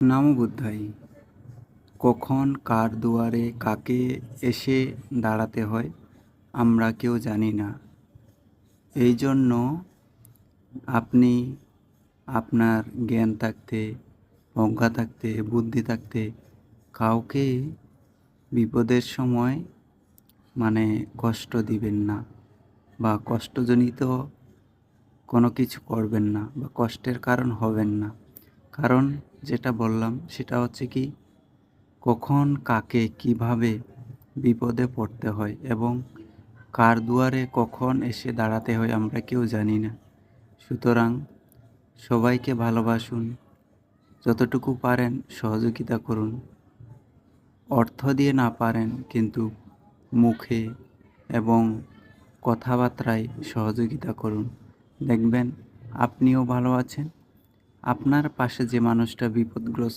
নমো বুদ্ধায়। কখন কার দুয়ারে কাকে এসে দাঁড়াতে হয় আমরা কেউ জানি না। এই জন্য আপনি আপনার জ্ঞান থাকতে, প্রজ্ঞা থাকতে, বুদ্ধি থাকতে কাউকে বিপদের সময় কষ্ট দিবেন না বা কষ্টজনিত কোনো কিছু করবেন না বা কষ্টের কারণ হবেন না। কারণ যেটা বললাম সেটা হচ্ছে কি, কখন কাকে কিভাবে বিপদে পড়তে হয় এবং কার দুয়ারে কখন এসে দাঁড়াতে হয় আমরা কেউ জানি না। সুতরাং সবাইকে ভালোবাসুন, যতটুকু পারেন সহযোগিতা করুন। অর্থ দিয়ে না পারেন কিন্তু মুখে এবং কথাবার্তায় সহযোগিতা করুন। দেখবেন আপনিও ভালো আছেন, আপনার পাশে যে মানুষটা বিপদগ্রস্ত